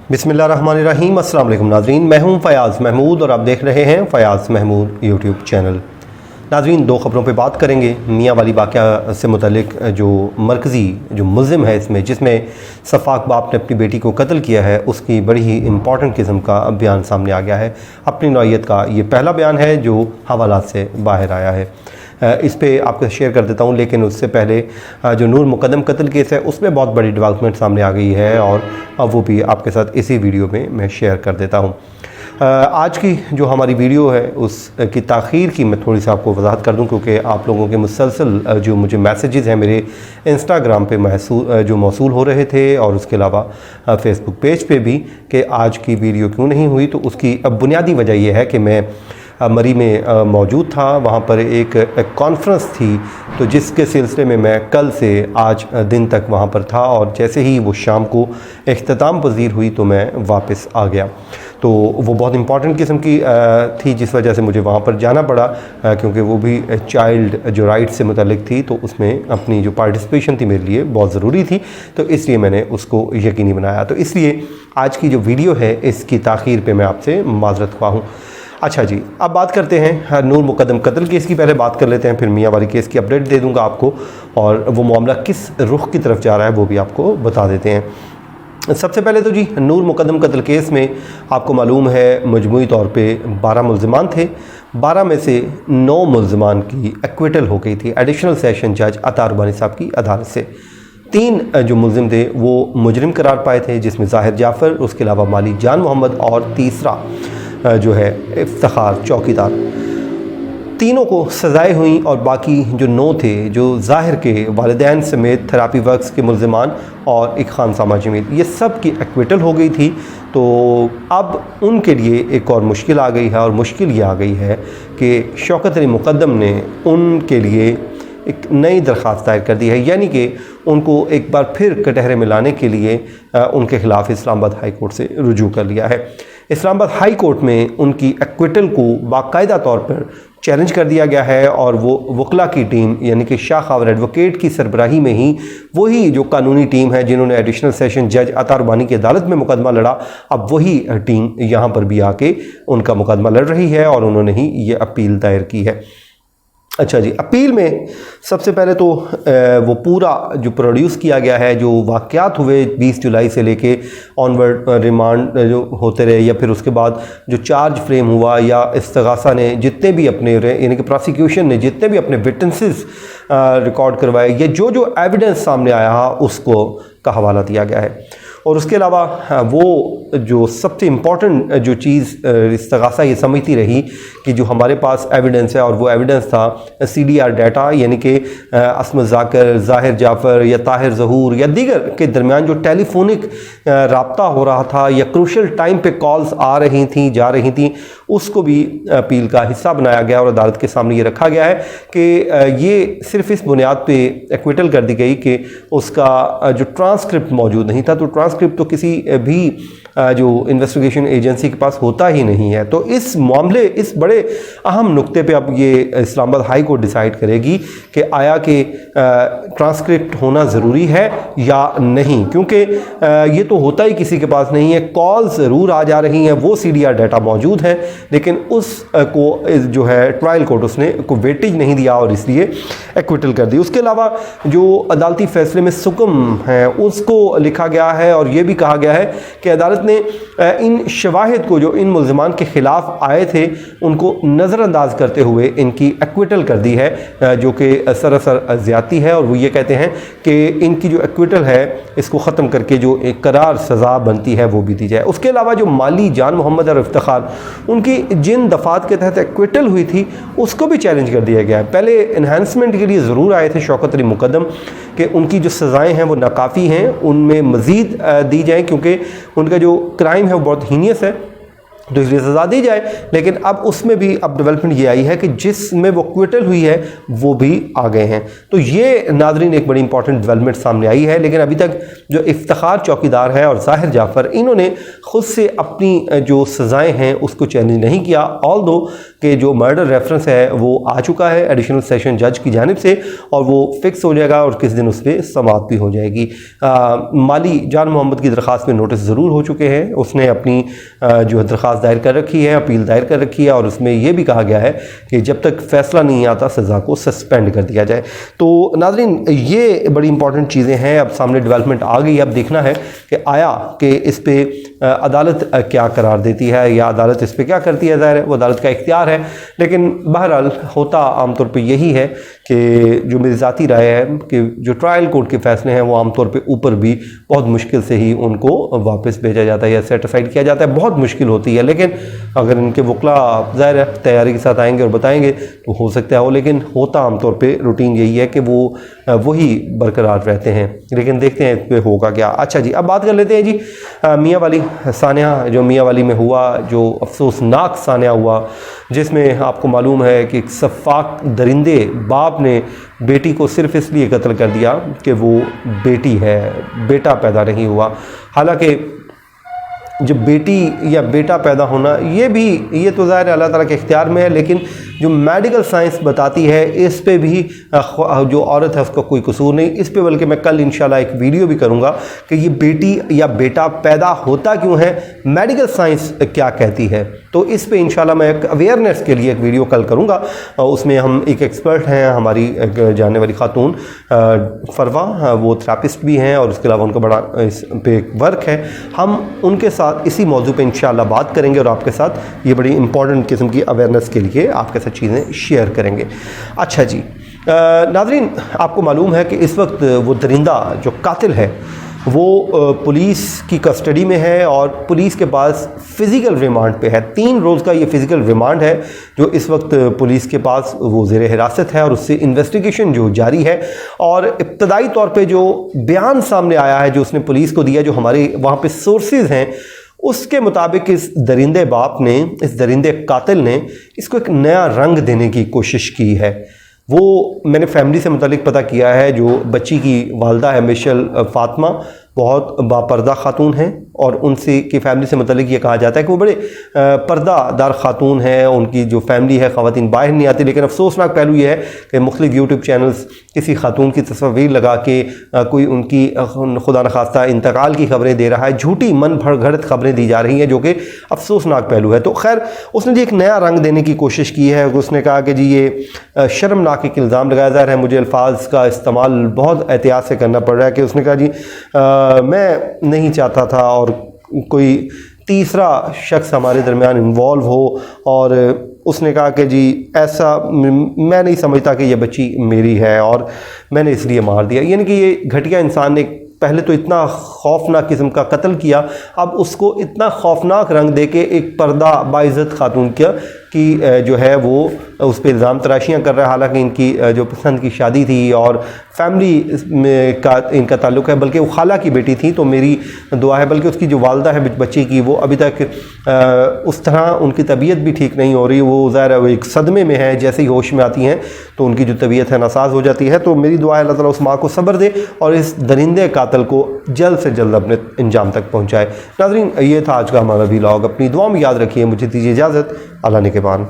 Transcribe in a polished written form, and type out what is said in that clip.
बिस्मिल्लाहिर्रहमानिर्रहीम। अस्सलाम वालेकुम नाज़रीन, मैं हूं फ़याज़ महमूद और आप देख रहे हैं फ़याज़ महमूद यूट्यूब चैनल। नाज़रीन, दो ख़बरों पे बात करेंगे। मियाँ वाली वाक़या से मुतल्लिक जो मरकज़ी जो मुल्ज़िम है इसमें, जिसमें सफ़ाक बाप ने अपनी बेटी को कत्ल किया है, उसकी बड़ी ही इम्पॉर्टेंट किस्म का बयान सामने आ गया है। अपनी नौइयत का ये पहला बयान है जो हवालात से बाहर आया है। इस पे आपको शेयर कर देता हूँ, लेकिन उससे पहले जो नूर मुकद्दम कत्ल केस है उसमें बहुत बड़ी डेवलपमेंट सामने आ गई है और वो भी आपके साथ इसी वीडियो में मैं शेयर कर देता हूँ। आज की जो हमारी वीडियो है उसकी ताख़ीर की मैं थोड़ी सी आपको वजाहत कर दूं, क्योंकि आप लोगों के मुसलसल जो मुझे मैसेजेस हैं मेरे इंस्टाग्राम पे जो मौसूल हो रहे थे और उसके अलावा फ़ेसबुक पेज पे भी कि आज की वीडियो क्यों नहीं हुई, तो उसकी बुनियादी वजह यह है कि मैं मरी में मौजूद था। वहाँ पर एक कॉन्फ्रेंस थी, तो जिसके सिलसिले में मैं कल से आज दिन तक वहाँ पर था और जैसे ही वो शाम को इख्तिताम पज़ीर हुई तो मैं वापस आ गया। तो वो बहुत इम्पॉर्टेंट किस्म की थी, जिस वजह से मुझे वहाँ पर जाना पड़ा, क्योंकि वो भी चाइल्ड जो राइट से मुतल्लिक थी, तो उसमें अपनी जो पार्टिसिपेशन थी मेरे लिए बहुत ज़रूरी थी, तो इसलिए मैंने उसको यकीनी बनाया। तो इसलिए आज की जो वीडियो है इसकी ताख़ीर पे मैं आपसे माज़रत ख्वाह हूँ। अच्छा जी, अब बात करते हैं नूर मुकद्दम कत्ल केस की। पहले बात कर लेते हैं, फिर मियाँ वाली केस की अपडेट दे दूंगा आपको और वो मामला किस रुख की तरफ जा रहा है वो भी आपको बता देते हैं। सबसे पहले तो जी, नूर मुकद्दम कत्ल केस में आपको मालूम है मजमूई तौर पे 12 मुल्ज़िमान थे। 12 में से 9 मुल्ज़िमान की एक्विटल हो गई थी एडिशनल सेशन जज अता रुबानी साहब की अदालत से। 3 जो मुल्ज़िम थे वो मुजरिम करार पाए थे, जिसमें ज़ाहिर जाफ़र, उसके अलावा माली जान मोहम्मद और तीसरा जो है इफ्तिखार चौकीदार। तीनों को सज़ाएँ हुई और बाकी जो 9 थे, जो ज़ाहिर के वालिदैन समेत थेरापी वर्क्स के मुल्ज़िमान और एक खानसामा जमील, ये सब की एक्विटल हो गई थी। तो अब उनके लिए एक और मुश्किल आ गई है, और मुश्किल ये आ गई है कि शौकत अली मुक़द्दम ने उनके लिए एक नई दरख्वास्त दायर कर दी है, यानी कि उनको एक बार फिर कटहरे में लाने के लिए उनके ख़िलाफ़ इस्लामाबाद हाई कोर्ट से रुजू कर लिया है। इस्लामाबाद हाई कोर्ट में उनकी एक्विटल को बाकायदा तौर पर चैलेंज कर दिया गया है और वो वकला की टीम यानी कि शाह खावर एडवोकेट की सरबराही में ही वही जो कानूनी टीम है जिन्होंने एडिशनल सेशन जज अता रुबानी की अदालत में मुकदमा लड़ा, अब वही टीम यहाँ पर भी आके उनका मुकदमा लड़ रही है और उन्होंने ही ये अपील दायर की है। अच्छा जी, अपील में सबसे पहले तो वो पूरा जो प्रोड्यूस किया गया है, जो वाक़यात हुए 20 जुलाई से लेके ऑनवर्ड रिमांड जो होते रहे, या फिर उसके बाद जो चार्ज फ्रेम हुआ, या इस्तिगासा ने जितने भी अपने यानी कि प्रोसिक्यूशन ने जितने भी अपने विटनेसेस रिकॉर्ड करवाए, या जो जो एविडेंस सामने आया उसको का हवाला दिया गया है। और उसके अलावा वो जो सबसे इम्पॉर्टेंट जो चीज़ इस्तिगासा ये समझती रही कि जो हमारे पास एविडेंस है, और वो एविडेंस था CDR डाटा, यानी कि असमत ज़ाकिर, ज़ाहिर जाफ़र या ताहिर ज़हूर या दीगर के दरमियान जो टेलीफोनिक रब्ता हो रहा था या क्रूशल टाइम पे कॉल्स आ रही थी जा रही थी, उसको भी अपील का हिस्सा बनाया गया और अदालत के सामने ये रखा गया है कि ये सिर्फ इस बुनियाद पे एक्विटल कर दी गई कि उसका जो ट्रांसक्रिप्ट मौजूद नहीं था। तो ट्रांसक्रिप्ट तो किसी भी जो इन्वेस्टिगेशन एजेंसी के पास होता ही नहीं है। तो इस मामले, इस बड़े अहम नुक्ते पे अब ये इस्लामाबाद हाई कोर्ट डिसाइड करेगी कि आया कि ट्रांसक्रिप्ट होना ज़रूरी है या नहीं, क्योंकि ये तो होता ही किसी के पास नहीं है। कॉल ज़रूर आ जा रही हैं, वो CDR डाटा मौजूद है, लेकिन उसको जो है ट्रायल कोर्ट उसने को वेटेज नहीं दिया और इसलिए एक्विटल कर दी। उसके अलावा जो अदालती फैसले में सुकम है उसको लिखा गया है और ये भी कहा गया है कि अदालत ने इन शवाहिद को जो इन मुल्ज़िमान के ख़िलाफ़ आए थे उनको नज़रअंदाज करते हुए इनकी एक्विटल कर दी है, जो कि सरासर ज़्यादती है। और वो ये कहते हैं कि इनकी जो एक्विटल है इसको ख़त्म करके जो एक करार सज़ा बनती है वो भी दी जाए। उसके अलावा जो माली जान मोहम्मद और इफ्तिखार, उनकी जिन दफ़ात के तहत एक्विटल हुई थी उसको भी चैलेंज कर दिया गया है। पहले इन्हांसमेंट के लिए ज़रूर आए थे शौकत अली मुक़द्दम कि उनकी जो सज़ाएँ हैं वो नाकाफ़ी हैं, उनमें मज़ीद दी जाएँ, क्योंकि उनका जो क्राइम है वो बहुत हीनियस है। तो इसलिए सज़ा दी जाए। लेकिन अब उसमें भी अब डेवलपमेंट ये आई है कि जिसमें वो क्विटल हुई है वो भी आ गए हैं। तो ये नाज़रीन एक बड़ी इंपॉर्टेंट डेवलपमेंट सामने आई है। लेकिन अभी तक जो इफ्तिखार चौकीदार है और ज़ाहिर जाफ़र, इन्होंने ख़ुद से अपनी जो सज़ाएँ हैं उसको चैलेंज नहीं किया। ऑल दो कि जो मर्डर रेफरेंस है वो आ चुका है एडिशनल सेशन जज की जानिब से और वो फिक्स हो जाएगा और किस दिन उस पर समाअत भी हो जाएगी। माली जान मोहम्मद की दरख्वास्त में नोटिस ज़रूर हो चुके हैं। उसने अपनी जो दरख्वास्त दायर कर रखी है, अपील दायर कर रखी है और उसमें यह भी कहा गया है कि जब तक फैसला नहीं आता सज़ा को सस्पेंड कर दिया जाए। तो नाज़रीन ये बड़ी इंपॉर्टेंट चीज़ें हैं। अब सामने डेवलपमेंट आ गई। अब देखना है कि आया कि इस पर अदालत क्या करार देती है या अदालत इस पर क्या करती है। ज़ाहिर है वो अदालत का इख्तियार है। लेकिन बहरहाल होता आमतौर पर यही है कि जो मेरी ज़ाती राय है कि जो ट्रायल कोर्ट के फ़ैसले हैं वो आमतौर पर ऊपर भी बहुत मुश्किल से ही उनको वापस भेजा जाता है या सेटिस्फाइड किया जाता है। बहुत मुश्किल होती है। लेकिन अगर इनके वकला ज़ाहिर है तैयारी के साथ आएंगे और बताएंगे तो हो सकता है हो। लेकिन होता आमतौर पे रूटीन यही है कि वो वही बरकरार रहते हैं। लेकिन देखते हैं इस पर होगा क्या। अच्छा जी, अब बात कर लेते हैं जी मियाँ वाली सानिया, जो मियाँ वाली में हुआ, जो अफसोसनाक सानिया हुआ, जिसमें आपको मालूम है कि एक सफाक दरिंदे बाप ने बेटी को सिर्फ इसलिए कत्ल कर दिया कि वो बेटी है, बेटा पैदा नहीं हुआ। हालांकि जब बेटी या बेटा पैदा होना ये तो ज़ाहिर अल्लाह ताला के इख्तियार में है। लेकिन जो मेडिकल साइंस बताती है इस पे भी जो औरत है उसका कोई कसूर नहीं। इस पे बल्कि मैं कल इंशाल्लाह एक वीडियो भी करूँगा कि ये बेटी या बेटा पैदा होता क्यों है, मेडिकल साइंस क्या कहती है। तो इस पे इंशाल्लाह मैं एक अवेयरनेस के लिए एक वीडियो कल करूँगा। उसमें हम एक एक्सपर्ट हैं, हमारी जानने वाली खातून फरवा, वो थेरापिस्ट भी हैं और उसके अलावा उनका बड़ा इस पे वर्क है। हम उनके साथ इसी मौजू पे इंशाल्लाह बात करेंगे और आपके साथ ये बड़ी इंपॉर्टेंट किस्म की अवेयरनेस के लिए आपके साथ चीज़ें शेयर करेंगे। अच्छा जी नाज़रीन, आपको मालूम है कि इस वक्त वो दरिंदा जो कातिल है वो पुलिस की कस्टडी में है और पुलिस के पास फ़िज़िकल रिमांड पे है। 3 रोज़ का ये फ़िज़िकल रिमांड है जो इस वक्त पुलिस के पास वो ज़ेरे हिरासत है और उससे इन्वेस्टिगेशन जो जारी है। और इब्तदाई तौर पे जो बयान सामने आया है जो उसने पुलिस को दिया, जो हमारे वहाँ पे सोर्सेज हैं, उसके मुताबिक इस दरिंदे बाप ने, इस दरिंदे कातिल ने इसको एक नया रंग देने की कोशिश की है। वो मैंने फैमिली से मुतालिक पता किया है। जो बच्ची की वालदा है मिशेल फ़ातिमा, बहुत बापर्दा खातून हैं और उनसे की फ़ैमिली से मुतालिक ये कहा जाता है कि वो बड़े पर्दादार खातून हैं। उनकी जो फैमिली है ख़वातीन बाहर नहीं आती। लेकिन अफसोसनाक पहलू ये है कि मुख्तलिफ यूट्यूब चैनल्स किसी खातून की तस्वीर लगा के कोई उनकी खुदा न खास्ता इंतकाल की खबरें दे रहा है। झूठी मन भरगढ़ खबरें दी जा रही हैं जो कि अफसोसनाक पहलू है। तो खैर उसने जी एक नया रंग देने की कोशिश की है। उसने कहा कि जी ये शर्मनाक एक इल्ज़ाम लगाया जा रहा है। मुझे अल्फाज का इस्तेमाल बहुत एहतियात से करना पड़ रहा है कि उसने कहा जी मैं नहीं चाहता था और कोई तीसरा शख्स हमारे दरमियान इन्वॉल्व हो। और उसने कहा कि जी ऐसा मैं नहीं समझता कि ये बच्ची मेरी है और मैंने इसलिए मार दिया। यानी कि ये घटिया इंसान ने पहले तो इतना खौफनाक किस्म का कत्ल किया, अब उसको इतना खौफनाक रंग दे के एक पर्दा बाइज़्ज़त खातून की जो है वो उस पर इल्ज़ाम तराशियाँ कर रहा है। हालांकि इनकी जो पसंद की शादी थी और फैमिली में का इनका ताल्लुक़ है, बल्कि वो खाला की बेटी थी। तो मेरी दुआ है, बल्कि उसकी जो वालदा है बच्ची की, वो अभी तक उस तरह उनकी तबीयत भी ठीक नहीं हो रही। वो ज़ाहिर है वो एक सदमे में है। जैसे ही होश में आती हैं तो उनकी जो तबीयत है नासाज हो जाती है। तो मेरी दुआ है अल्लाह ताला उस माँ को सब्र दे और इस दरिंदे कातिल को जल्द से जल्द अपने अंजाम तक पहुँचाए। नाज़रीन, ये था आज का हमारा व्लॉग। अपनी दुआ में याद रखिए। मुझे दीजिए इजाज़त। अल्लाह ने के बान।